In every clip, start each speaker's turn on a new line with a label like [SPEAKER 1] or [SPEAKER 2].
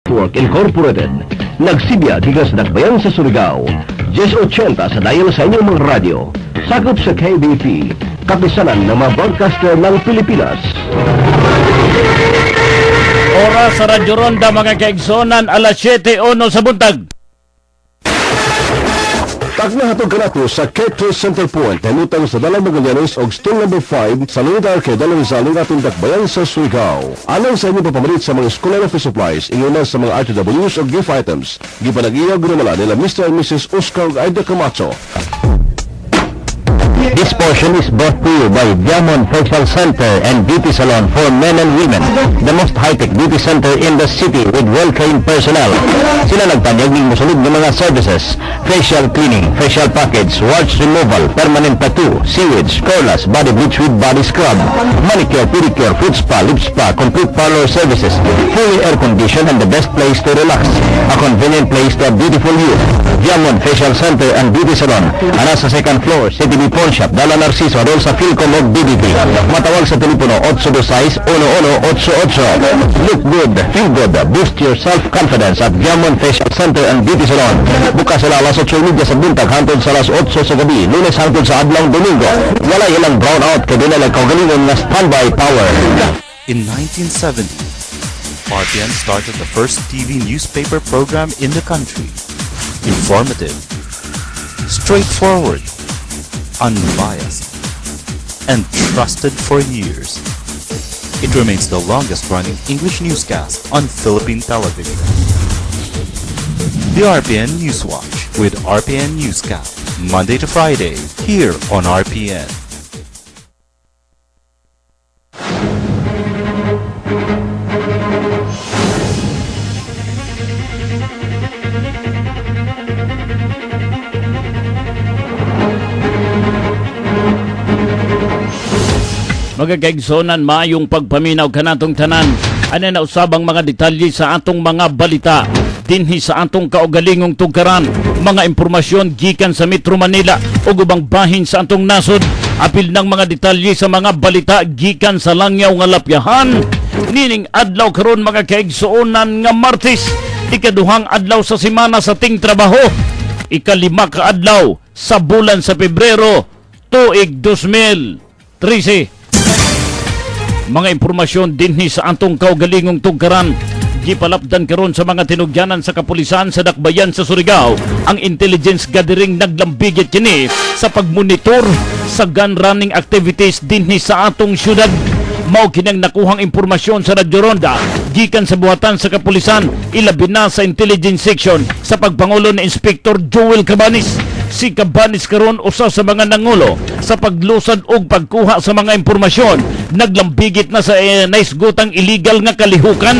[SPEAKER 1] Network Incorporated. Nagsibya digas dakbayan sa Surigao. 1080 sa dial sa inyong mga radyo. Sakop sa KBP, kapisanan ng mga broadcaster ng Pilipinas.
[SPEAKER 2] Oras sa Radyo Ronda mga kaigsonan, alas 7:01 sa buntag.
[SPEAKER 1] Tagnahatog ka nato sa K3 Center Point na nutang sa Dalang Magallanes o Stone No. 5 sa Lunita Arcade Dalang Zaling ating dakbayan sa Surigao. Alang sa inyong papamalit sa mga school and office supplies, inguna sa mga RTWs o gift items. Gipanag-iyaw ginamala nila Mr. and Mrs. Oscar Aida Camacho.
[SPEAKER 3] This portion is brought to you by Diamond Facial Center and Beauty Salon for men and women. The most high-tech beauty center in the city with well-trained personnel. Sila nagtanyag ng musulog ng mga services. Facial cleaning, facial package, warts removal, permanent tattoo, sewage, coreless, body bleach with body scrub, manicure, pedicure, foot spa, lip spa, complete parlor services, fully air-conditioned and the best place to relax. A convenient place to a beautiful view. Diamond Facial Center and Beauty Salon. Ana sa second floor, CTV Pawn Shop, Dala Narciso, adol sa Philcom o BDP. Matawag sa telepono 826-1188. Look good, feel good, boost your self-confidence at Diamond Facial Center and Beauty Salon. Bukas sila alas 8:30 sa buntag hangtod sa alas 8 sa gabi, Lunes hangtod sa adlang Domingo. Wala ilang brownout kay dinala kaugalingon nga standby power.
[SPEAKER 4] In 1970, RPN started the first TV newspaper program in the country. Informative, straightforward, unbiased, and trusted for years. It remains the longest-running English newscast on Philippine television. The RPN Newswatch with RPN Newscast, Monday to Friday, here on RPN.
[SPEAKER 2] Mga kaigsonan, mayong pagpaminaw kanatong tanan. Ano na usabang mga detalye sa atong mga balita dinhi sa atong kaugalingong tugkaran. Mga impormasyon gikan sa Metro Manila o ubang bahin sa atong nasod. Apil ng mga detalye sa mga balita gikan sa langyaw nga lapyahan. Nining adlaw karon mga kaigsuonan nga Martes, ikaduhang adlaw sa semana sa ting trabaho. Ikalima ka adlaw sa bulan sa Pebrero, tuig 2013. Mga impormasyon dinhi sa atong kaugalingong tugkaran. Gipalapdan karon sa mga tinugyanan sa kapulisan sa dakbayan sa Surigao. Ang intelligence gathering naglambigit kini sa pagmonitor sa gun running activities dinhi sa atong syudad. Mao kinang nakuhang impormasyon sa Radyo Ronda gikan sa buhatan sa kapulisan, ilabi na sa intelligence section sa pagpangulo ni Inspector Joel Cabanis. Si Cabanis karon usa sa mga nangulo sa paglusad og pagkuha sa mga impormasyon. Naglambigit na sa naisgutang illegal nga kalihukan.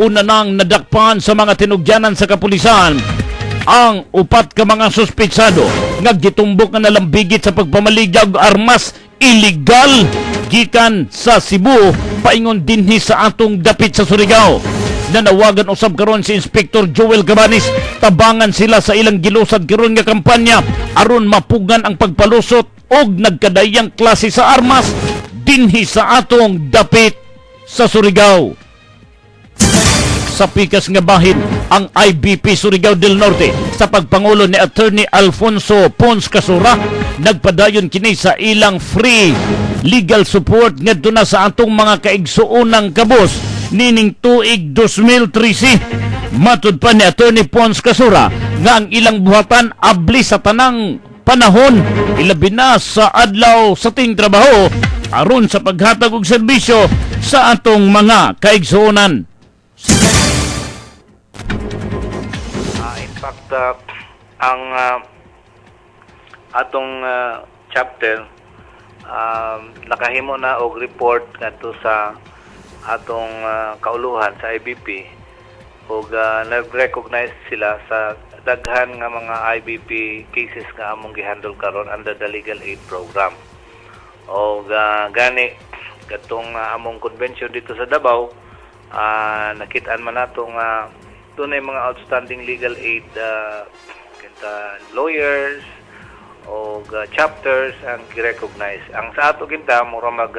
[SPEAKER 2] Una nang nadakpan sa mga tinugyanan sa kapulisan ang upat ka mga suspetsado nga gitumbok nga nalambigit sa pagpamaligya og armas illegal gikan sa Cebu paingon dinhi sa atong dapit sa Surigao. Nanawagan usab karon si Inspector Joel Cabanis, tabangan sila sa ilang gilusad karon nga kampanya aron mapugan ang pagpalusot og nagkadayang klase sa armas dinhi sa atong dapit sa Surigao. Sa pikas nga bahin, ang IBP Surigao del Norte sa pagpangulo ni Attorney Alfonso Pons Casura nagpadayon kini sa ilang free legal support ngadto na sa atong mga kaigsuonang kabos nining tuig 2013. Matud pa ni Attorney Pons Casura nga ang ilang buhatan abli sa tanang panahon, ilabi na sa adlaw sa ting trabaho aron sa paghatag og serbisyo sa atong mga kaigsuonan.
[SPEAKER 5] In fact, ang atong chapter nakahimo na og report ngadto sa atong kauluhan sa IBP ug nag-recognize sila sa daghan nga mga IBP cases nga among gihandle karon under the legal aid program. O gani katong among convention dito sa Davao, nakit-an man nato nga tunay mga outstanding legal aid lawyers o chapters ang gi-recognize. Ang sa ato kinta mura mag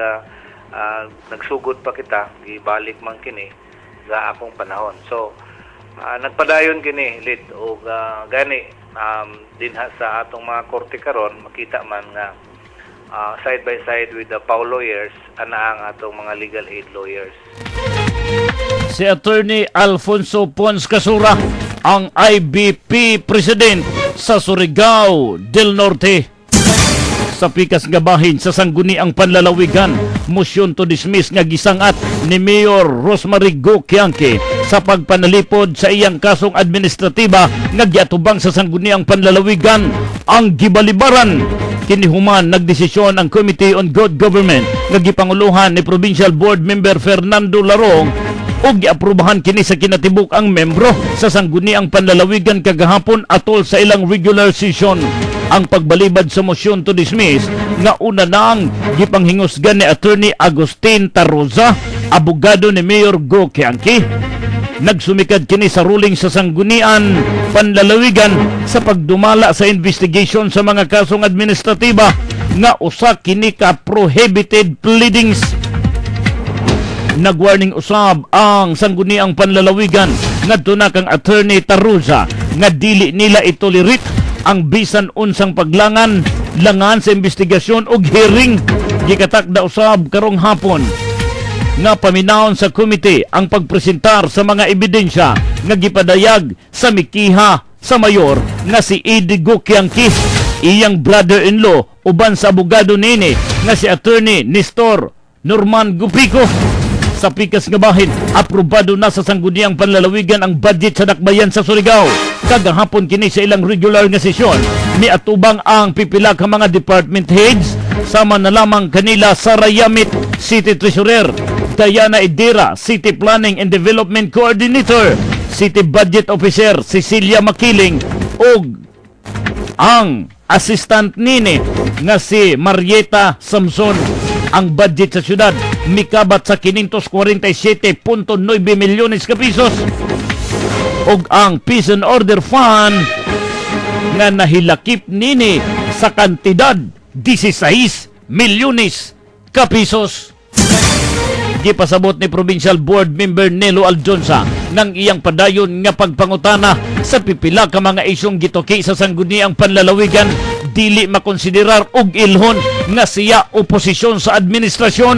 [SPEAKER 5] nagsugod pa kita, gibalik man kini sa akong panahon. So nagpadayon kini lit o gani dinha sa atong mga korte karon makita man nga side by side with the PAW lawyers ana ang atong mga legal aid lawyers.
[SPEAKER 2] Si Attorney Alfonso Pons Casura, ang IBP President sa Surigao del Norte. Sa pikas nga bahin sa sangguniang panlalawigan, motion to dismiss nga gisangat ni Mayor Rosemary Go Quianque sa pagpanalipod sa iyang kasong administratiba nga giatubang sa sangguniang panlalawigan ang gibalibaran. Kinihuman nagdesisyon ang Committee on Good Government nga gipanguluhan ni Provincial Board Member Fernando Larong o giaprubahan kini sa kinatibuk ang membro sa sangguniang panlalawigan kagahapon atol sa ilang regular session. Ang pagbalibad sa motion to dismiss nga una nang gipanghingusgan ni Attorney Agustin Taroza, abogado ni Mayor Go Quianque. Nagsumikad kini sa ruling sa sanggunian panlalawigan sa pagdumala sa investigation sa mga kasong administratiba nga usa kini ka prohibited pleadings. Nagwarning usab ang sangguniang panlalawigan ngadto na kang Attorney Taroza nga dili nila itolerit ang bisan unsang paglangan sa investigasyon o hearing. Gikatakda usab karong hapon nga paminawon sa komite ang pagpresentar sa mga ebidensya nga gipadayag sa mikiha sa mayor nga si Eddie Go Quianque, iyang brother-in-law uban sa abogado nini nga si Attorney Nestor Norman Gupico. Sa pikas nga bahin, aprobado na sa sangguniang panlalawigan ang budget sa dakbayan sa Surigao. Kagahapon kini sa ilang regular nga sesyon, miatubang ang pipila ka mga department heads, sama na lamang kanila Sara Yamit, City Treasurer, Diana Idera, City Planning and Development Coordinator, City Budget Officer Cecilia Makiling, ug ang assistant nini nga si Marieta Samson. Ang budget sa syudad mikabat sa 547.9 milyones ka pisos ug ang Peace and Order Fund nga nahilakip nini sa kantidad 16 milyones ka pisos. Gipasabot ni Provincial Board Member Nelo Aljonsa ng iyang padayon nga pagpangutana sa pipila ka mga isyong gituki sa sangguniang panlalawigan dili makonsiderar og ilhon nga siya oposisyon sa administrasyon.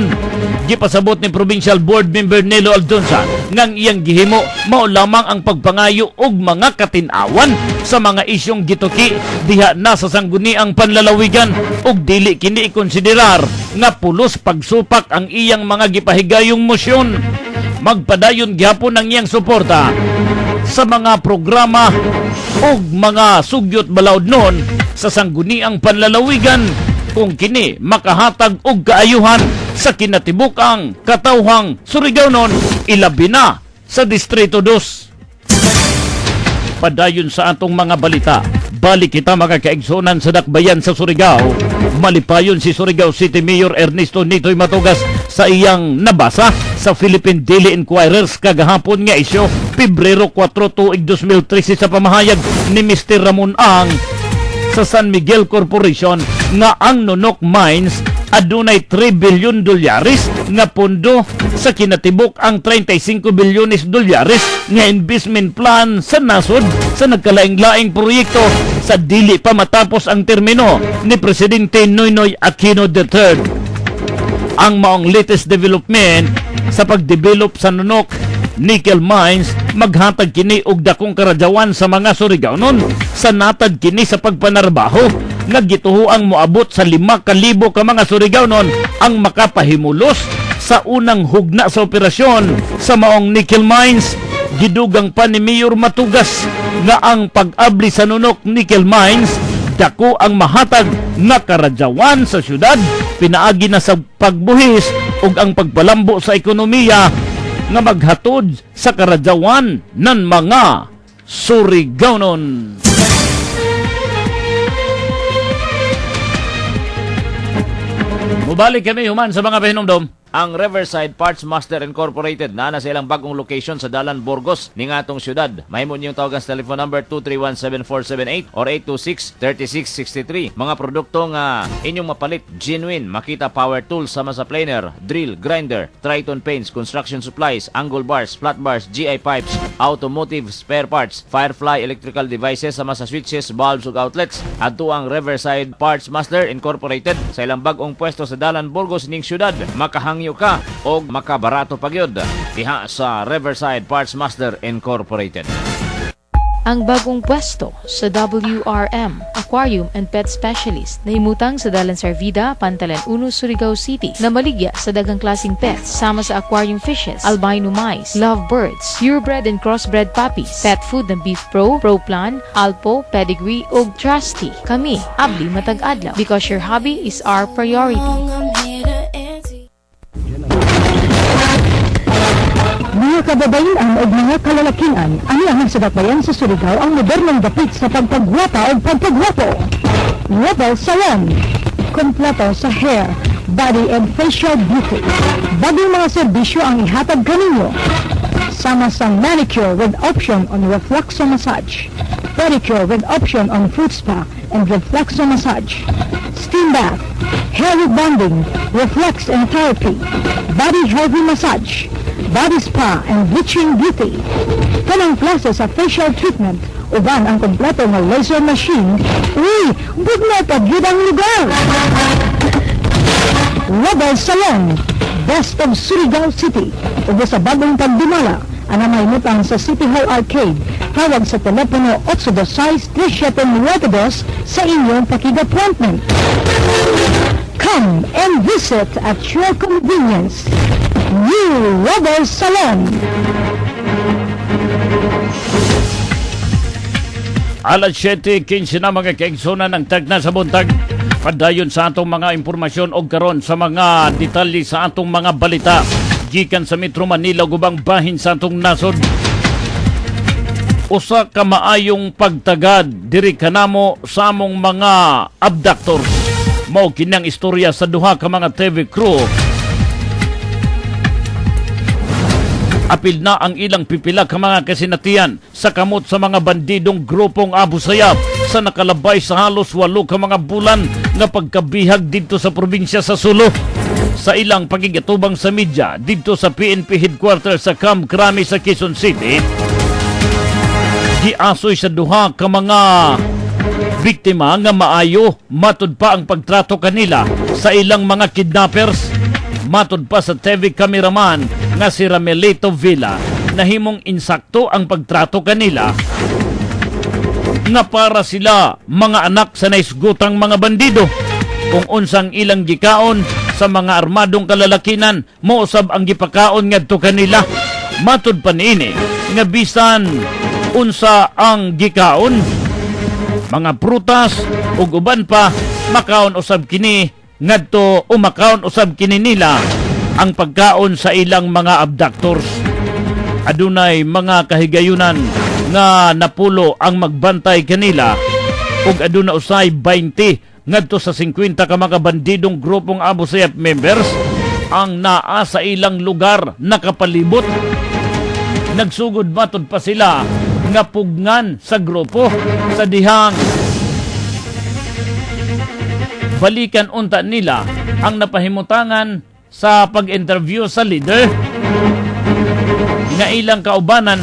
[SPEAKER 2] Gipasabot ni Provincial Board Member Nelo Aljonsa ngang iyang gihimo mao lamang ang pagpangayo og mga katinawan sa mga isyong gituki diha na sa sangguniang panlalawigan ug dili kini ikonsiderar nga pulos pagsupak ang iyang mga gipahigayong mosyon. Magpadayon gihapon ang iyang suporta sa mga programa ug mga sugyot balaod noon sa sangguniang panlalawigan kung kini makahatag og kaayuhan sa kinatibukang katawhang Surigao noon, ilabi na sa Distrito 2. Padayon sa atong mga balita, balik kita makakaigsunan sa dakbayan sa Surigao. Malipayon si Surigao City Mayor Ernesto Nitoy Matugas sa iyang nabasa sa Philippine Daily Inquirers kagahapon nga isyo Pebrero 4 tuig 2013 sa pamahayag ni Mr. Ramon Ang sa San Miguel Corporation nga ang Nonok Mines adunay 3 bilyon dolyares nga pondo sa kinatibok ang 35 bilyones dolyares nga investment plan sa nasod sa nagkalaing-laing proyekto sa dili pa matapos ang termino ni Presidente Noynoy Aquino III. Ang maong latest development sa pagdevelop sa Nonok Nickel Mines maghatag kini og dakong karadyawan sa mga Surigaonon sa natad kini sa pagpanarbaho nga gituhuang moabot sa 5,000 ka mga Surigaonon ang makapahimulos sa unang hugna sa operasyon sa maong nickel mines. Gidugang pa ni Mayor Matugas nga ang pag-abli sa Nonok Nickel Mines dako ang mahatag nga karadyawan sa syudad, pinaagi na sa pagbuhis ug ang pagpalambo sa ekonomiya nga maghatod sa karadyawan ng mga Surigaonon. Mubalik kami human sa mga pahinumdom.
[SPEAKER 6] ang Riverside Parts Master Incorporated na sa ilang bagong location sa Dalan, Burgos ning atong syudad. Mahimo niyong tawagan sa telephone number 231-7478 or 826-3663. Mga produkto nga inyong mapalit, genuine, Makita Power Tools sama sa planer, drill, grinder, Triton Paints, construction supplies, angle bars, flat bars, GI pipes, automotive spare parts, Firefly electrical devices sama sa switches, bulbs ug outlets. Adto ang Riverside Parts Master Incorporated sa ilang bagong pwesto sa Dalan, Burgos ning syudad. Makahangyo ka o makabarato pagyod diha sa Riverside Parts Master Incorporated.
[SPEAKER 7] Ang bagong pwesto sa WRM Aquarium and Pet Specialist na himutang sa Dalan Sarvida, Pantalan 1, Surigao City na maligya sa daghang klaseng pets sama sa aquarium fishes, albino mice, lovebirds, purebred and crossbred puppies, pet food ng Beef Pro, Pro Plan, Alpo, Pedigree ug Trusty. Kami abli matag adlaw because your hobby is our priority.
[SPEAKER 8] Mga kababayan o mga kalalakian, aniahan sa dakbayan sa Surigao ang modernong dapit sa pagpagwapa o pagpagwapo. Rebel Salon, kompleto sa hair, body and facial beauty. Bagong mga serbisyo ang ihatag kaninyo. Sama sa manicure with option on refluxo massage, pedicure with option on foot spa and refluxo massage, steam bath, hair rebonding, reflux and therapy, body healthy massage, body spa and bleaching beauty. Kanang klase sa facial treatment, uban ang kompleto ng laser machine. Uy, bugnat at yun ang lugar! Rebel Salon, best of Surigao City. Ubo sa bagong pagdumala, anamay mutang sa City Hall Arcade. Tawag sa telepono 826-3792 sa inyong pakig-appointment. Come and visit at your convenience. New Rebel Salon.
[SPEAKER 2] Alas 7:15 na mga kaigsunan ng tagna sa buntag. Padayon sa atong mga impormasyon og karon sa mga detalye sa atong mga balita gikan sa Metro Manila ug ubang bahin sa atong nasod. Usa ka maayong pagtagad diri kanamo sa among mga abductors. Mao kinang istorya sa duha ka mga TV crew. Apil na ang ilang pipila ka mga kasinatian sa kamot sa mga bandidong grupong Abu Sayyaf sa nakalabay sa halos 8 ka mga bulan nga pagkabihag dito sa probinsya sa Sulu. Sa ilang pagigitubang sa media dito sa PNP headquarters sa Camp Crame sa Quezon City, giasoy sa duha ka mga biktima nga maayo matud pa ang pagtrato kanila sa ilang mga kidnappers. Matud pa sa TV cameraman nga si Ramelito Villa na himong insakto ang pagtrato kanila nga para sila mga anak sa naisgutang mga bandido. Kung unsang ilang gikaon sa mga armadong kalalakinan, mousab ang gipakaon ngadto kanila. Matud pa niini nga bisan unsa ang gikaon, mga prutas ug uban pa, makaon usab kini ngadto o makaon usab kini nila ang pagkaon sa ilang mga abductors. Adunay mga kahigayunan nga napulo ang magbantay kanila ug aduna usay 20 ngadto sa 50 ka mga bandidong grupong Abu Sayyaf members ang naa sa ilang lugar nakapalibot. Nagsugod matud pa sila nga pugnan sa grupo sa dihang balikan unta nila ang napahimutangan sa pag-interview sa leader nga ilang kaubanan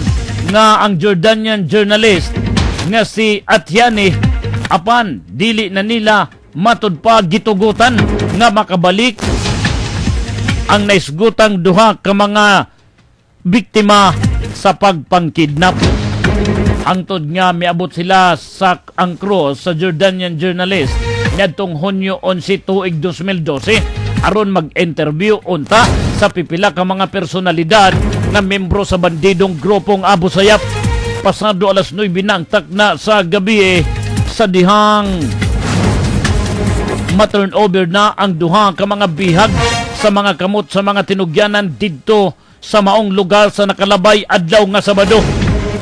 [SPEAKER 2] nga ang Jordanian journalist nga si Atyani apan dili na nila matud pa gitugutan nga makabalik ang naisgutang duha ka mga biktima sa pagpangkidnap. Angtod nga miabot sila sa ang crew sa Jordanian journalist ngadtong Hunyo 11 tuig 2012 aron mag-interview unta sa pipila ka mga personalidad na membro sa bandidong grupong Abu Sayyaf. Pasado alas 9 na ang takna sa gabi sa dihang ma-turnover na ang duha ka mga bihag sa mga kamot sa mga tinugyanan didto sa maong lugar sa nakalabay adlaw nga Sabado.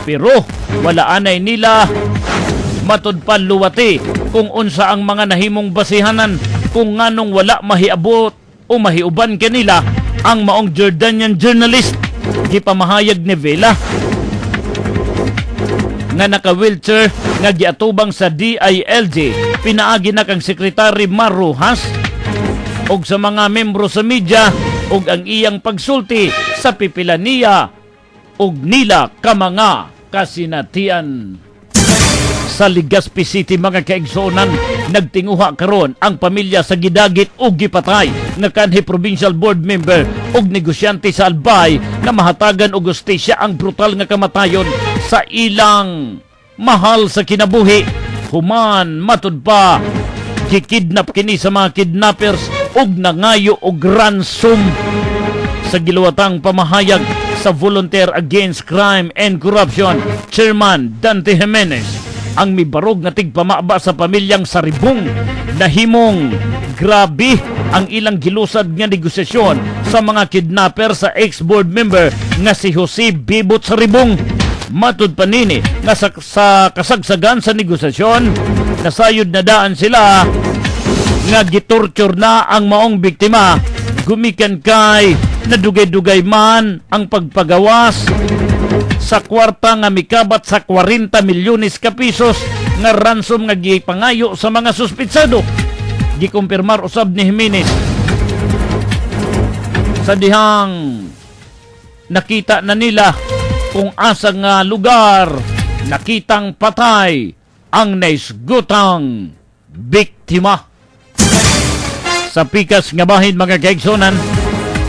[SPEAKER 2] Pero wala anay nila matud pa luwati kung unsa ang mga nahimong basihanan kung nganong wala mahiabot o mahiuban kanila ang maong Jordanian journalist gipamahayag ni Vela nga naka-wheelchair nga giatubang sa DILG pinaagi na kang Sekretary Mar Rojas og sa mga membro sa media og ang iyang pagsulti sa pipila niya og nila ka mga kasinatian. Sa Legazpi City mga kaigsuonan, nagtinguha karon ang pamilya sa gidagit ug gipatay nga kanhi provincial board member ug negosyante sa Albay na mahatagan og hustisya ang brutal nga kamatayon sa ilang mahal sa kinabuhi. Human matud pa gikidnap kini sa mga kidnappers ug nangayo og ransom. Sa giluwatang pamahayag sa Volunteer Against Crime and Corruption, Chairman Dante Jimenez, ang mibarog nga tigpamaba sa pamilyang Saribong nahimong grabe ang ilang gilusad nga negosasyon sa mga kidnapper sa ex-board member nga si Jose Bibot Saribong. Matud panini nga sa kasagsagan sa negosasyon, nasayod na daan sila nga gitorture na ang maong biktima. Gumikan kay nadugay-dugay man ang pagpagawas sa kwarta nga mikabat sa 40 milyones ka pisos nga ransom nga gipangayo sa mga suspitsado. Gikumpirmar usab ni Jimenez sa dihang nakita na nila kung asa nga lugar nakitang patay ang naisgutang biktima. Sa pikas nga bahin mga kaigsonan,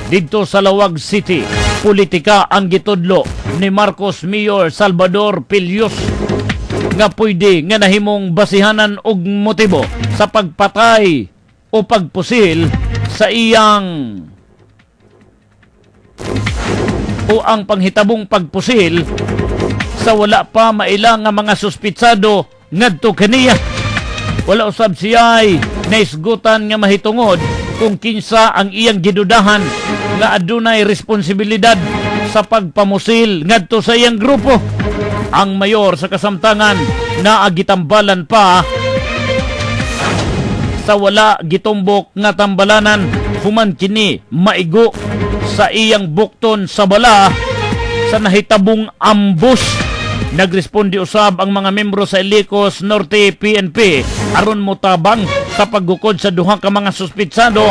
[SPEAKER 2] dito sa Lawag City, politika ang gitudlo ni Marcos Mayor Salvador Pilios nga pwede nga nahimong basihanan og motibo sa pagpatay o pagpusil sa iyang o ang panghitabong pagpusil sa wala pa mailang nga mga suspitsado ngadto kaniya. Wala usab siya'y naisgutan nga mahitungod kung kinsa ang iyang gidudahan nga adunay responsibilidad sa pagpamusil ngadto sa iyang grupo. Ang mayor sa kasamtangan na agitambalan pa sa wala gitumbok nga tambalanan human kini maigo sa iyang bukton sa bala sa nahitabong ambush. Nagresponde usab ang mga membro sa Ilicos Norte PNP aron motabang sa paggukod sa duha ka mga suspitsado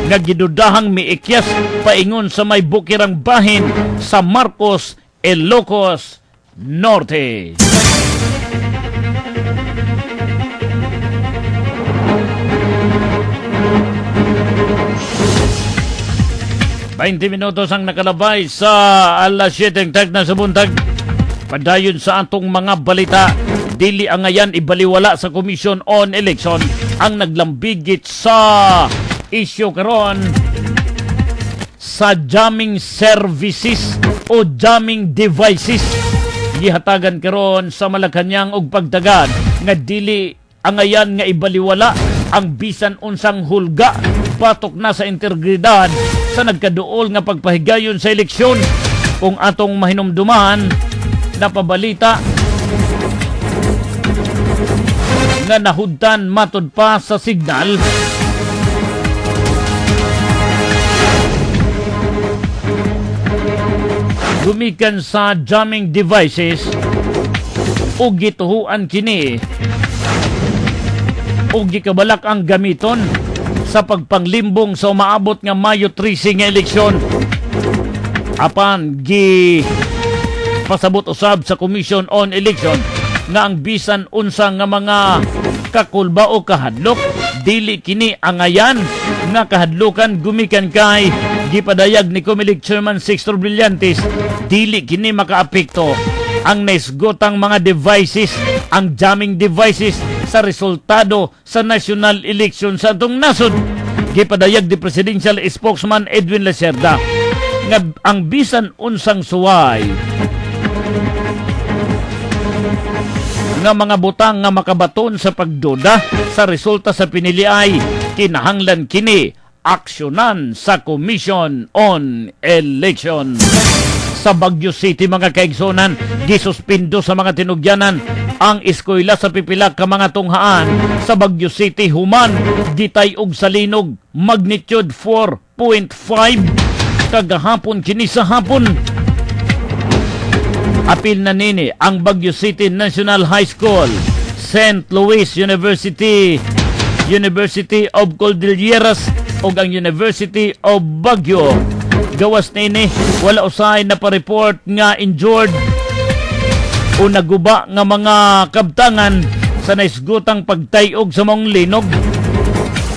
[SPEAKER 2] nga gidudahang miikyas paingon sa may bukirang bahin sa Marcos, Ilocos Norte. Minutos ang nakalabay sa alas 7 tagna sa buntag. Padayon sa atong mga balita, dili ang ngayan ibaliwala sa Commission on Election ang naglambigit sa issue karon sa jamming services o jamming devices. Gihatagan karon sa Malacañang og pagtagad nga dili ang ngayan nga ibaliwala ang bisan unsang hulga patok na sa integridad sa nagkaduol nga pagpahigayon sa eleksyon. Kung atong mahinumduman na pabalita nga nahudtan matud pa sa signal gumikan sa jamming devices o gituhuan kini o gikabalak ang gamiton sa pagpanglimbong sa umaabot nga Mayo 13 nga eleksyon. Apan pasabot usab sa Commission on Election nga ang bisan unsa nga mga kakulba o kahadlok dili kini angayan nga kahadlukan gumikan kay gipadayag ni Comelec Chairman Sixto Brillantes, dili kini makaapekto ang naisgotang mga devices, ang jamming devices sa resultado sa national election sa atong nasod. Gipadayag di Presidential Spokesman Edwin Lacerda nga ang bisan unsang suway nga mga butang nga makabaton sa pagduda sa resulta sa pinili ay kinahanglan kini aksyonan sa Commission on Election. Sa Baguio City mga kaigsonan, gisuspindo sa mga tinugyanan ang eskwela sa pipila ka mga tunghaan sa Baguio City human gitay og salinog magnitude 4.0 kagahapon kini sa hapon. Apil na nini ang Baguio City National High School, St. Louis University, University of Cordilleras ug ang University of Baguio. Gawas nini wala usay na pa-report nga injured o naguba nga mga kabtangan sa naisgutang pagtayog sa mong linog.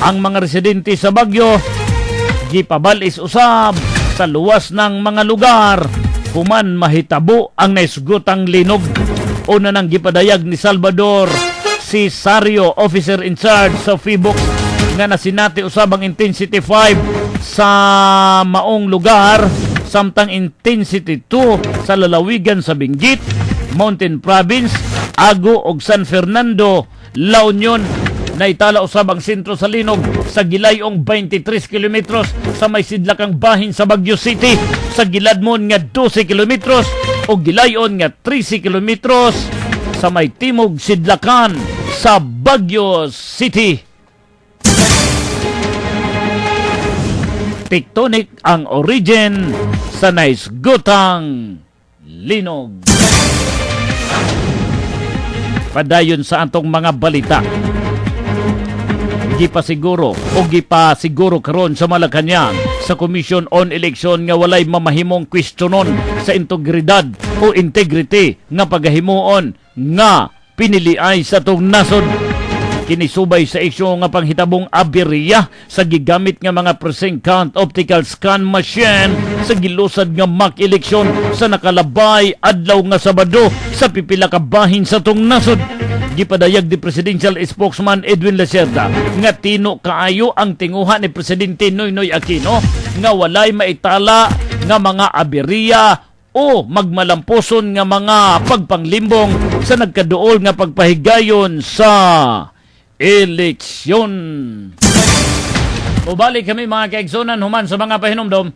[SPEAKER 2] Ang mga residente sa Baguio gipabalis usab sa luwas ng mga lugar human mahitabo ang naisgutang linog. Una nang gipadayag ni Salvador Cesario, officer in charge sa PHIVOLCS, nga nasinati usab ang intensity 5 sa maong lugar samtang intensity 2 sa lalawigan sa Benguet, Mountain Province, Ago ug San Fernando, La Union. Naitala usab ang sentro sa linog sa gilayong 23 kilometros sa may sidlakang bahin sa Baguio City, sa giladmon nga 12 kilometros o gilayon nga 13 kilometros sa may timog sidlakan sa Baguio City. Tectonic ang origin sa naisgutang linog. Padayon sa atong mga balita. Gipasiguro karon sa Malacañang sa Commission on Election nga walay mamahimong kwestiyonon sa integridad o integrity nga pagahimuon nga piniliay sa tong nasod. Kinisubay sa isyu nga panghitabong aberya sa gigamit nga mga precinct count optical scan machine sa gilusad nga mock election sa nakalabay adlaw nga Sabado sa pipila ka bahin sa tong nasod. Gipadayag di Presidential Spokesman Edwin Lacerda nga tino kaayo ang tinguha ni Presidente Noynoy Aquino nga walay maitala nga mga aberya o magmalamposon nga mga pagpanglimbong sa nagkaduol nga pagpahigayon sa eleksyon. Ubalik kami mga kaigsonan human sa mga pahinumdom.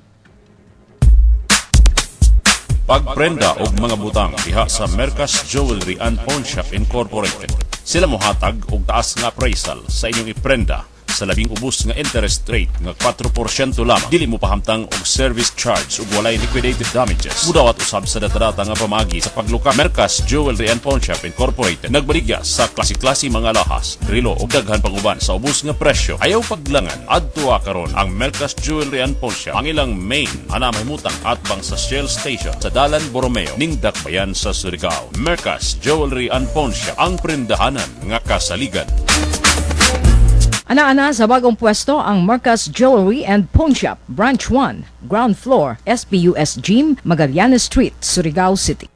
[SPEAKER 9] Pagprenda og mga butang diha sa Mercas Jewelry and Pawn Shop Incorporated. Sila mohatag og taas nga appraisal sa inyong iprenda sa labing ubos nga interest rate nga 4% lamang. Dili mo pahamtang og service charge ug walay liquidated damages. Mudawat usab sa data nga pamagi sa pagluka. Mercas Jewelry and Pawn Shop Incorporated nagbaligya sa klase-klase mga lahas, relo ug daghan pang uban sa ubos nga presyo. Ayaw paglangan adto karon ang Mercas Jewelry and Pawn Shop. Ang ilang main ana mahimutang atbang sa Shell Station sa Dalan Borromeo ning Dakbayan sa Surigao. Mercas Jewelry and Pawn Shop, ang prendahanan nga kasaligan.
[SPEAKER 8] Ana-ana sa bagong pwesto ang Marcas Jewelry and Pawn Shop, Branch 1, Ground Floor, SPUS Gym, Magallanes Street, Surigao City.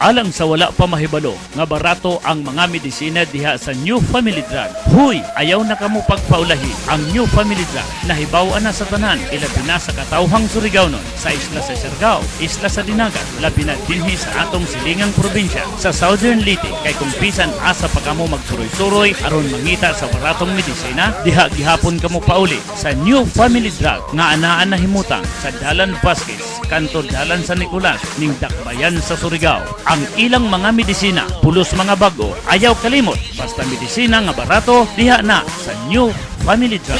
[SPEAKER 2] Alang sa wala pa mahibalo nga barato ang mga medisina diha sa New Family Drug. Huy, ayaw na kamo pagpaulahi. Ang New Family Drug nahibaw-an na sa tanan, ilabi na sa katawhang Surigao sa isla sa Siargao, isla sa Dinagat, labi na dinhi sa atong silingang probinsya sa Southern Leyte. Kay kung bisan asa pa kamo magsuroy-suroy aron mangita sa baratong medisina, diha gihapon kamo pauli sa New Family Drug nga anaan na himutang sa Dalan Vasquez, kanto Dalan San Nicolas, ning Dakbayan sa Surigao. Ang ilang mga medisina, pulos mga bago, ayaw kalimot. Basta medisina nga barato, diha na sa New Family Drug.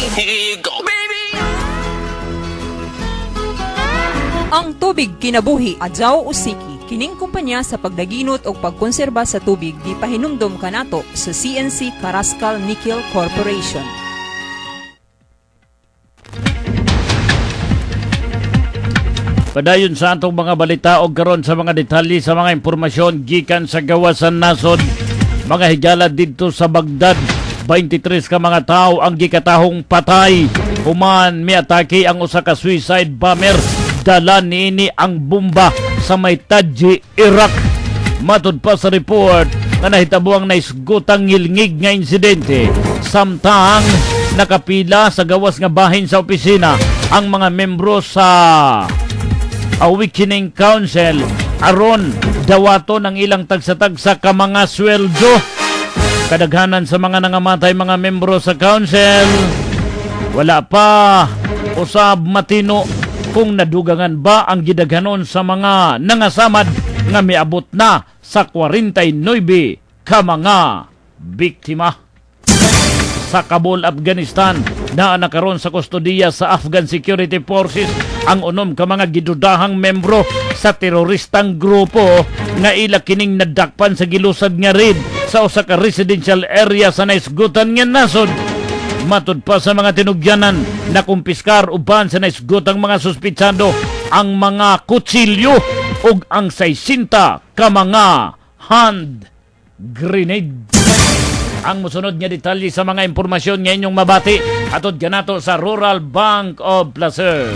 [SPEAKER 10] Ang tubig kinabuhi, adjaw usiki. Kining kumpanya sa pagdaginot o pagkonserba sa tubig di pahinumdom kanato sa CNC Carrascal Nickel Corporation.
[SPEAKER 2] Padayon sa atong mga balita o karon sa mga detalye sa mga impormasyon gikan sa gawasan nasod. Mga higala dito sa Baghdad, 23 ka mga tao ang gikatahong patay. Human miatake ang usa ka suicide bomber. Dala niini ang bomba sa may Taji, Iraq. Matud pa sa report na nahitabo ang naisgutang ngilngig nga insidente. Samtang nakapila sa gawas nga bahin sa opisina ang mga membro sa Awakening Council aron dawato ng ilang tagsa-tagsa ka mga sweldo. Kadaghanan sa mga nangamatay mga membro sa council wala pa usab matino kung nadugangan ba ang gidaghanon sa mga nangasamad nga miabot na sa 49 ka mga biktima. sa Kabul, Afghanistan na nakaroon sa kustodiya sa Afghan Security Forces ang unom ka mga gidudahang membro sa teroristang grupo nga ila kining nadakpan sa gilusad nga raid sa usa ka residential area sa naisgutan nga nasod. Matud pa sa mga tinugyanan na kumpiskar uban sa naisgutang mga suspitsado ang mga kutsilyo ug ang 60 ka mga hand grenade. Ang musunod nga detalye sa mga impormasyon nga inyong mabati atod kanato sa Rural Bank of Placer.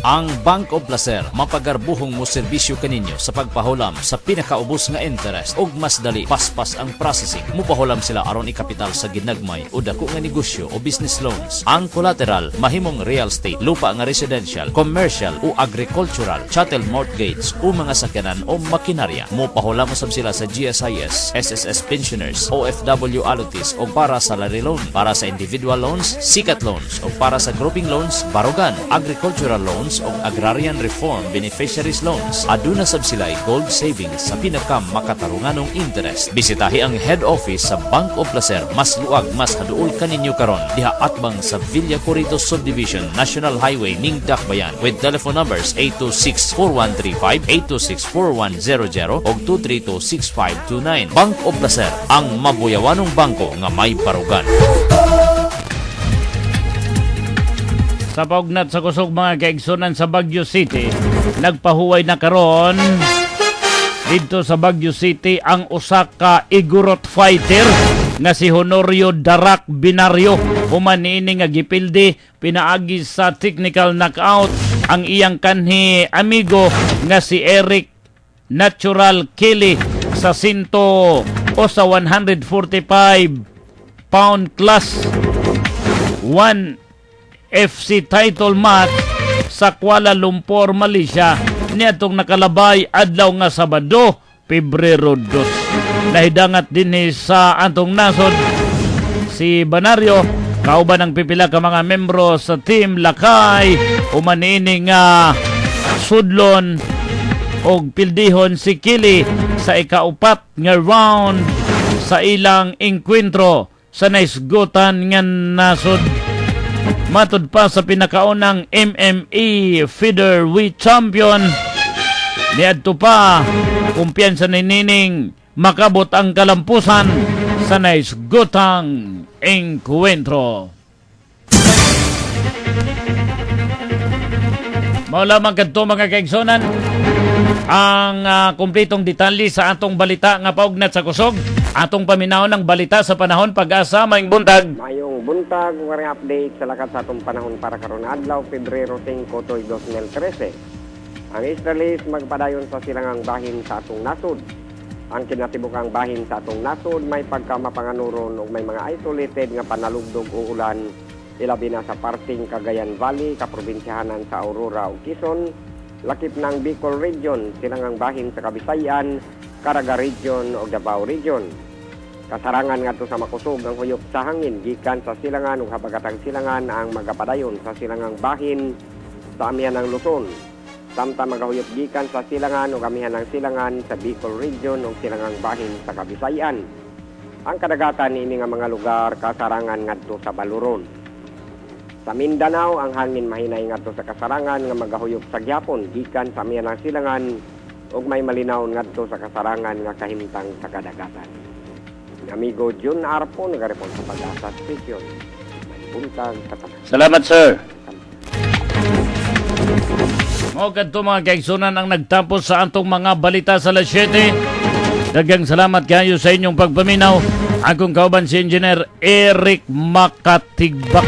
[SPEAKER 6] Ang Bank of Placer mapagarbuhong mo serbisyo kaninyo sa pagpahulam sa pinakaubos nga interest ug mas dali paspas ang processing. Mupahulam sila aron ikapital sa ginagmay o dako nga negosyo o business loans. Ang collateral mahimong real estate, lupa nga residential, commercial o agricultural, chattel mortgage o mga sakyanan o makinarya. Mupahulam usab sila sa GSIS, SSS pensioners, OFW allotees o para sa salary loan, para sa individual loans, sikat loans o para sa grouping loans, barugan, agricultural loans o agrarian reform beneficiaries loans. Aduna sab sila gold savings sa pinaka makatarunganong interest. Bisitahi ang head office sa Bank of Placer, mas luag, mas haduol kaninyo karon diha atbang sa Villa Corridos Subdivision, National Highway ning Dakbayan, with telephone numbers 826-4135, 826-4100 ug 232-6529. Bank of Placer, ang mabuyawanong bangko nga may barugan.
[SPEAKER 2] Sa paugnat sa kusog mga kaigsunan sa Baguio City, nagpahuway na karon dito sa Baguio City ang usa ka Igorot fighter nga si Honorio Darak Binario. Human niini nga gipildi pinaagi sa technical knockout ang iyang kanhi amigo nga si Eric Natural Kelly sa 100 o sa 145 pound class 1 FC title match sa Kuala Lumpur, Malaysia niadtong nakalabay adlaw nga Sabado, Pebrero 2. Nahidangat din sa antong nasod si Banario kauban ang pipila ka mga membro sa Team Lakay umanini nga sudlon og pildihon si Kili sa ikaupat nga round sa ilang enkwentro sa naisgutan nga nasod. Matud pa sa pinakaunang MMA featherweight champion niadto pa kumpiyansa ni Nining makabot ang kalampusan sa naisgutang enkwentro. Mao lamang kadto mga kaigsonan ang kumpletong detalye sa atong balita nga paugnat sa kusog. Atong paminaw ng balita sa panahon pag-asa maayong buntag.
[SPEAKER 11] Mayong buntag, waring update sa lakat sa atong panahon para karon adlaw, Pebrero 5, 2013. Ang Israelis magpadayon sa silangang bahin sa atong nasod. Ang kinatibukang bahin sa atong nasod may pagkamapanganuron ug may mga isolated nga panalugdog o ulan ilabi na sa parting Cagayan Valley, kaprobinsyahanan sa Aurora ug Quezon, lakip ng Bicol Region, silangang bahin sa Kabisayan, Caraga Region o Davao Region. Kasarangan ngadto sa makusog ang huyop sa hangin gikan sa silangan ug habagatang silangan ang magapadayon sa silangang bahin sa amihan ng Luzon. Samtang magahuyop gikan sa silangan ug amihan ng silangan sa Bicol Region ug silangang bahin sa Kabisayan. Ang kadagatan ini nga mga lugar kasarangan ngadto sa Baluron. Sa Mindanao ang hangin mahinay ngadto sa kasarangan nga magahuyop sa gyapon gikan sa amihan ng silangan ug may malinaw ngadto sa kasarangan nga kahimtang sa kadagatan. Amigo Jun Arpo nagareport sa Pag-asa Station. May buntag sa tanan.
[SPEAKER 2] Salamat, sir. Mao kadto mga kaigsunan ang nagtapos sa atong mga balita sa alas 7. Daghang salamat kayo sa inyong pagpaminaw. Akong kauban si Engineer Eric Makatigbak.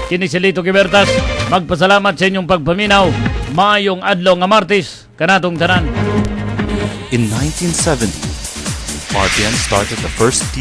[SPEAKER 2] Kini si Lito Kibertas. Magpasalamat sa inyong pagpaminaw. Mayong adlaw nga Martes kanatong tanan.
[SPEAKER 4] In 1970, RPN started the first TV